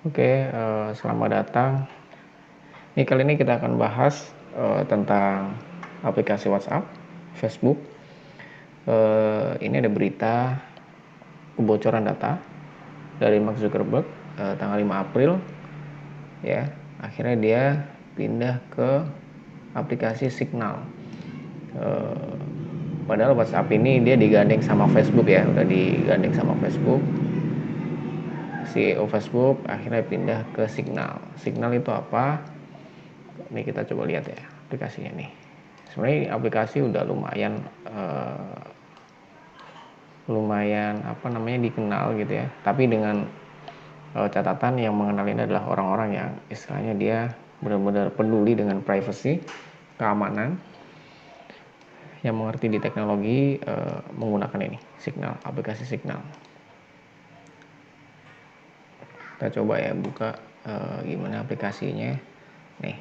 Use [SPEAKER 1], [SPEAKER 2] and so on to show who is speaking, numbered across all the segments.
[SPEAKER 1] Oke, selamat datang. Kali ini kita akan bahas tentang aplikasi WhatsApp, Facebook. Ini ada berita kebocoran data dari Mark Zuckerberg tanggal 5 April. Ya, akhirnya dia pindah ke aplikasi Signal. Padahal WhatsApp ini dia digandeng sama Facebook ya, udah digandeng sama Facebook. CEO Facebook akhirnya pindah ke Signal. Signal itu apa? Ini kita coba lihat ya aplikasinya nih. Sebenarnya aplikasi udah lumayan dikenal gitu ya. Tapi dengan catatan yang mengenal ini adalah orang-orang yang istilahnya dia benar-benar peduli dengan privacy, keamanan, yang mengerti di teknologi menggunakan ini Signal, aplikasi Signal. Kita coba ya buka gimana aplikasinya. Nih.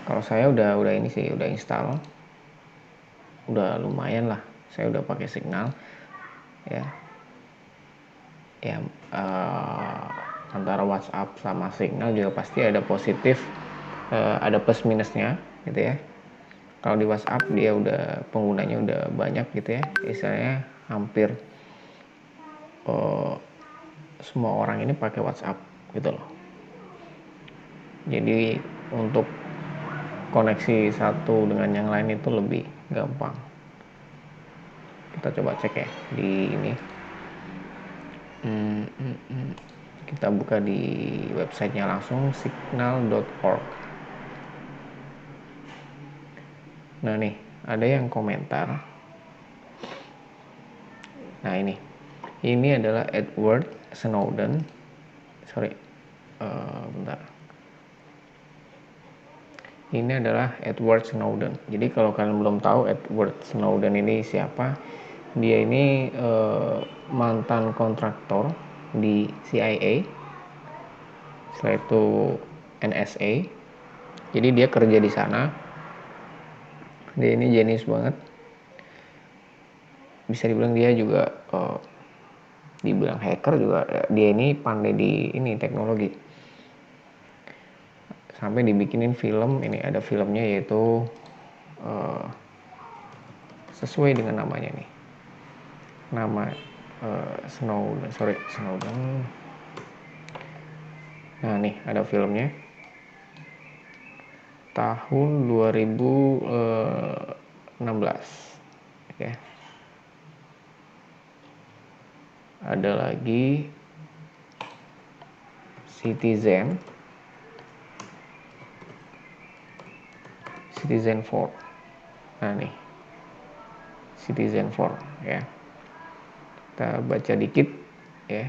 [SPEAKER 1] Kalau saya udah ini sih udah install. Udah lumayan lah. Saya udah pakai Signal. Ya. Antara WhatsApp sama Signal juga pasti ada positif, ada plus minusnya gitu ya. Kalau di WhatsApp dia udah penggunanya udah banyak gitu ya, istilahnya hampir semua orang ini pakai WhatsApp gitu loh. Jadi untuk koneksi satu dengan yang lain itu lebih gampang. Kita coba cek ya di ini. Kita buka di websitenya langsung, signal.org. Nah nih, ada yang komentar. Nah ini adalah Edward Snowden. Bentar. Ini adalah Edward Snowden. Jadi kalau kalian belum tahu Edward Snowden ini siapa, dia ini mantan kontraktor di CIA, setelah itu NSA. Jadi dia kerja di sana. Dia ini jenius banget. Bisa dibilang dia juga dibilang hacker juga. Dia ini pandai di ini teknologi. Sampai dibikinin film, ini ada filmnya yaitu sesuai dengan namanya nih. Nama Snowden. Nah nih ada filmnya tahun 2016 ya. Ada lagi Citizen 4. Nah nih Citizen 4 ya. Kita baca dikit ya.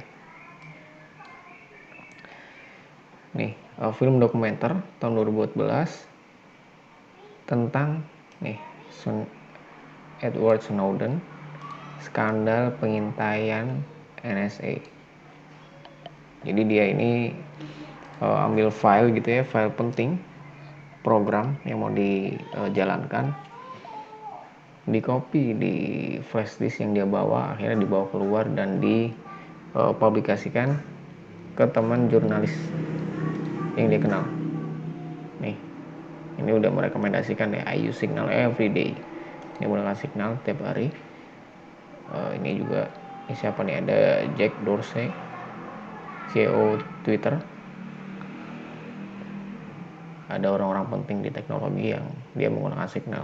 [SPEAKER 1] Nih film dokumenter tahun 2014 tentang nih Edward Snowden, skandal pengintaian NSA. Jadi dia ini ambil file gitu ya, file penting program yang mau dijalankan, di copy di flash disk yang dia bawa, akhirnya dibawa keluar dan dipublikasikan ke teman jurnalis yang dia kenal. Nih, ini udah merekomendasikan ya, I use Signal every day. Ini menggunakan Signal tiap hari. Ini juga ini siapa nih, ada Jack Dorsey, CEO Twitter. Ada orang-orang penting di teknologi yang dia menggunakan Signal.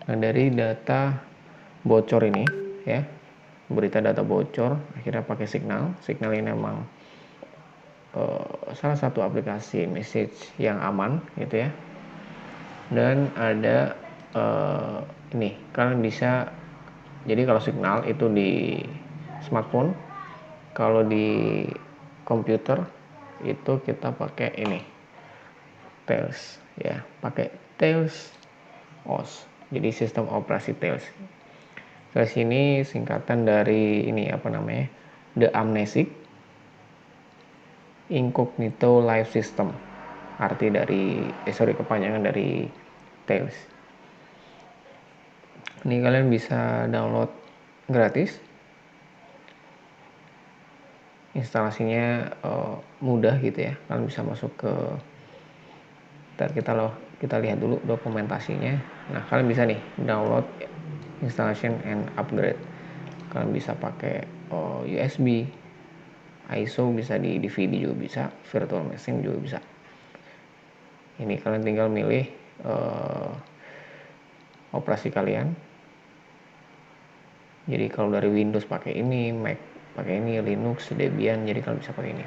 [SPEAKER 1] Nah dari data bocor ini ya, berita data bocor akhirnya pakai Signal. Signal ini memang salah satu aplikasi message yang aman gitu ya. Dan ada ini kalian bisa, jadi kalau Signal itu di smartphone, kalau di komputer itu kita pakai ini Tails ya, pakai Tails OS. Jadi sistem operasi Tails. Tails ini singkatan dari ini The Amnesic Incognito Live System. Arti dari kepanjangan dari Tails. Ini kalian bisa download gratis. instalasinya mudah gitu ya. Kalian bisa masuk ke, kita lihat dulu dokumentasinya. Nah, kalian bisa nih download installation and upgrade. Kalian bisa pakai USB, ISO, bisa di DVD juga bisa, virtual machine juga bisa. Ini kalian tinggal milih operasi kalian. Jadi kalau dari Windows pakai ini, Mac pakai ini, Linux, Debian, jadi kalian bisa pakai ini.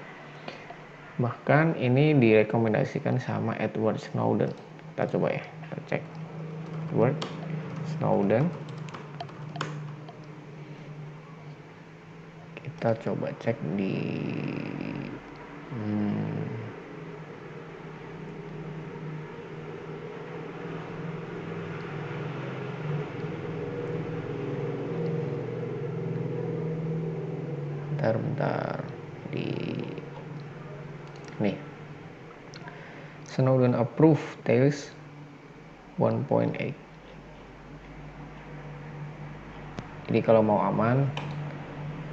[SPEAKER 1] Bahkan ini direkomendasikan sama Edward Snowden. Kita coba ya, kita cek Edward Snowden. Kita coba cek di bentar di nih, Snowden approve Tails 1.8. Jadi kalau mau aman,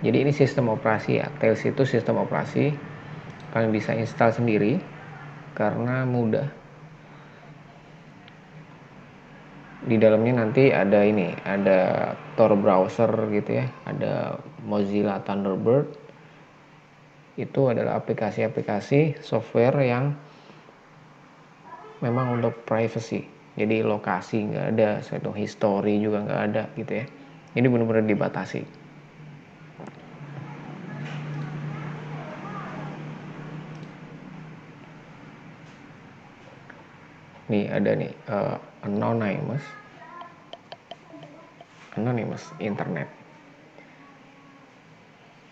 [SPEAKER 1] jadi ini sistem operasi ya, Tails itu sistem operasi, kalian bisa install sendiri karena mudah. Di dalamnya nanti ada ini, ada Tor browser gitu ya, ada Mozilla Thunderbird. Itu adalah aplikasi-aplikasi software yang memang untuk privacy. Jadi lokasi nggak ada, suatu history juga nggak ada gitu ya. Ini benar-benar dibatasi. Nih ada nih anonymous internet.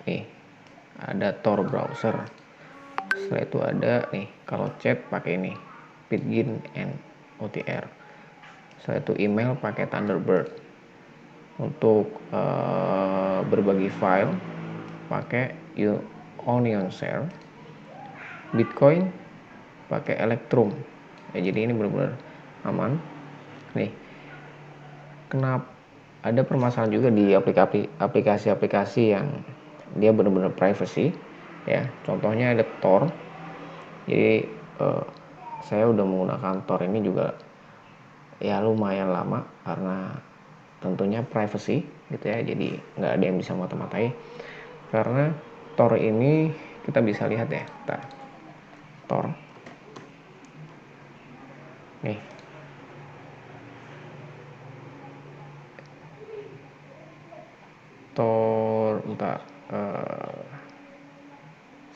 [SPEAKER 1] Nih ada Tor browser. Setelah itu ada nih, kalau chat pakai ini Pidgin and OTR. Setelah itu email pakai Thunderbird. Untuk berbagi file pakai Onion Share. Bitcoin pakai Electrum ya, jadi ini benar-benar aman. Nih, kenapa ada permasalahan juga di aplikasi-aplikasi yang dia benar-benar privacy ya, contohnya ada Tor. Jadi saya udah menggunakan Tor ini juga ya lumayan lama karena tentunya privacy gitu ya, jadi nggak ada yang bisa mata-matai. Karena Tor ini kita bisa lihat ya, Tor nih, Tor, bentar,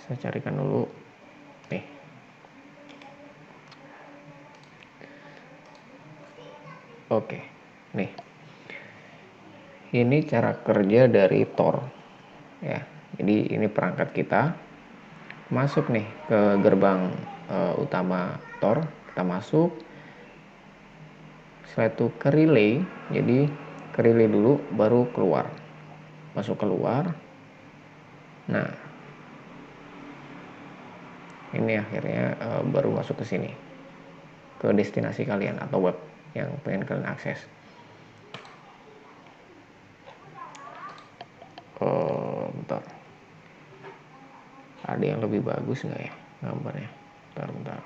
[SPEAKER 1] saya carikan dulu nih. Oke, nih ini cara kerja dari Tor ya. Jadi ini perangkat kita masuk nih ke gerbang utama Tor, kita masuk. Setelah itu ke relay, jadi ke relay dulu baru keluar, masuk keluar. Nah ini akhirnya baru masuk ke sini, ke destinasi kalian atau web yang pengen kalian akses. Bentar, ada yang lebih bagus nggak ya gambarnya? Bentar.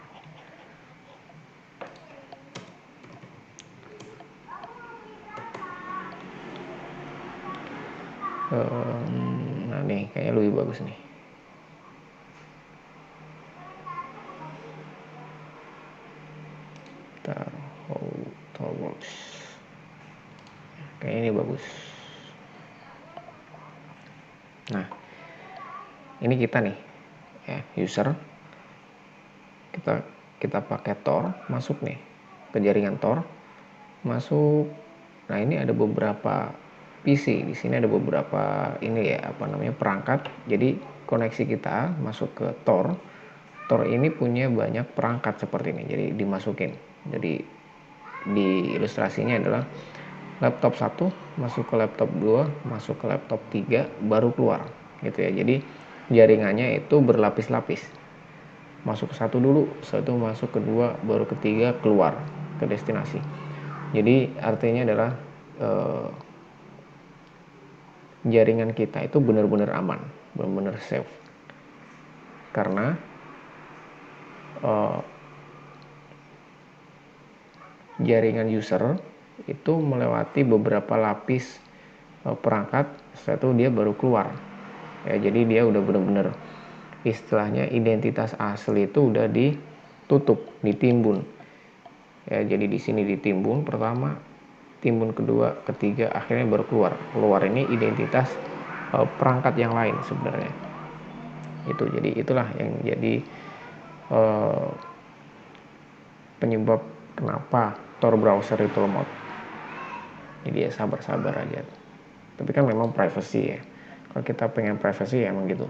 [SPEAKER 1] Nah nih kayaknya lebih bagus nih. Bentar, how to works. Kayaknya ini bagus. Nah ini kita nih ya, user, kita pakai Tor, masuk nih ke jaringan Tor, masuk. Nah ini ada beberapa PC, di sini ada beberapa ini ya, apa namanya, perangkat. Jadi koneksi kita masuk ke Tor. Tor ini punya banyak perangkat seperti ini, jadi dimasukin. Jadi di ilustrasinya adalah laptop 1 masuk ke laptop 2, masuk ke laptop 3, baru keluar gitu ya. Jadi jaringannya itu berlapis-lapis. Masuk ke 1 dulu, setelah itu masuk ke 2, baru ke 3, keluar ke destinasi. Jadi artinya adalah jaringan kita itu benar-benar aman, benar-benar safe. karena jaringan user itu melewati beberapa lapis perangkat, setelah itu dia baru keluar ya. Jadi dia udah bener-bener istilahnya identitas asli itu udah ditutup, ditimbun ya. Jadi di sini ditimbun pertama, timbun kedua, ketiga, akhirnya baru keluar ini identitas perangkat yang lain sebenarnya itu. Jadi itulah yang jadi penyebab kenapa Tor browser itu lemot. Jadi ya sabar-sabar aja, tapi kan memang privacy ya. Kalau kita pengen privacy ya emang gitu.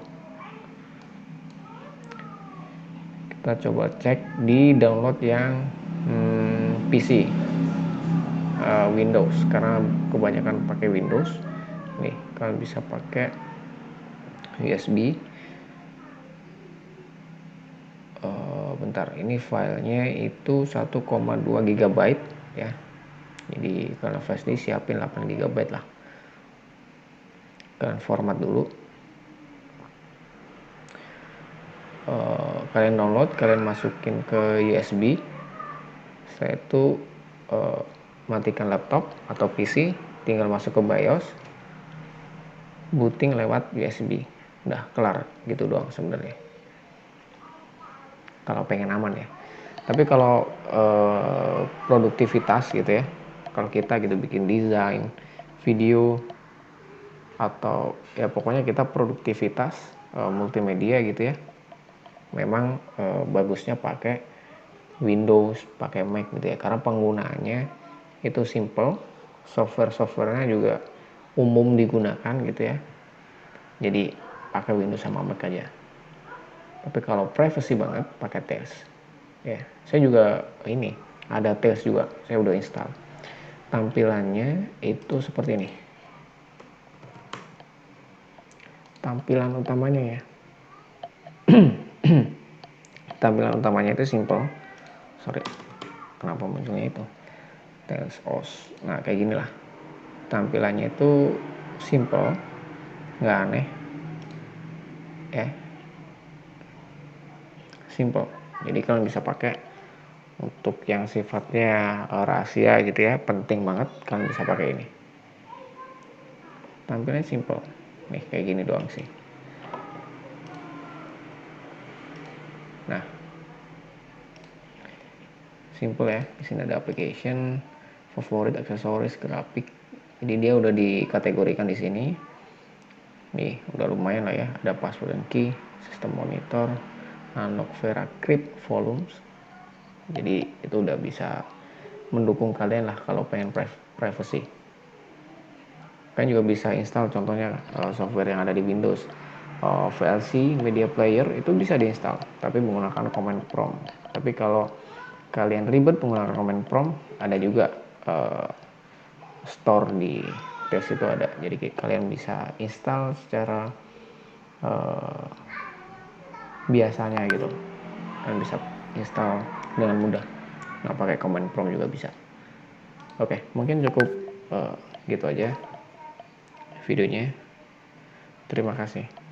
[SPEAKER 1] Kita coba cek di download yang PC, Windows, karena kebanyakan pakai Windows. Nih kalian bisa pakai USB. Bentar, ini filenya itu 1,2 GB ya. Jadi kalau flash disk siapin 8 GB lah. Kalian format dulu. Kalian download, kalian masukin ke USB. Setelah itu matikan laptop atau PC, tinggal masuk ke BIOS, booting lewat USB. Udah kelar gitu doang sebenarnya, kalau pengen aman ya. Tapi kalau produktivitas gitu ya, kalau kita gitu bikin desain video atau ya pokoknya kita produktivitas multimedia gitu ya, memang bagusnya pakai Windows, pakai Mac gitu ya, karena penggunaannya itu simple, software-softwarenya juga umum digunakan gitu ya. Jadi pakai Windows sama Mac aja. Tapi kalau privacy banget pakai Tails ya. Saya juga ini ada Tails juga, saya udah install. Tampilannya itu seperti ini, tampilan utamanya ya. Tampilan utamanya itu simple. Sorry, kenapa munculnya itu Tails OS. Nah kayak gini lah tampilannya, itu simple, nggak aneh ya, simple. Jadi kalian bisa pakai untuk yang sifatnya rahasia gitu ya, penting banget, kalian bisa pakai ini. Tampilannya simple nih, kayak gini doang sih. Nah simple ya. Di sini ada application, favorit, aksesoris, grafik. Jadi dia udah dikategorikan di sini. Nih udah lumayan lah ya. Ada password dan key, sistem monitor, unlock Vera Crypt, volumes. Jadi itu udah bisa mendukung kalian lah kalau pengen privacy. Kalian juga bisa install contohnya software yang ada di Windows, VLC Media Player itu bisa diinstal, tapi menggunakan command prompt. Tapi kalau kalian ribet menggunakan command prompt, ada juga store di Tails itu ada. Jadi kalian bisa install secara biasanya gitu. Kalian bisa install dengan mudah, nggak pakai command prompt juga bisa. Oke, mungkin cukup gitu aja videonya. Terima kasih.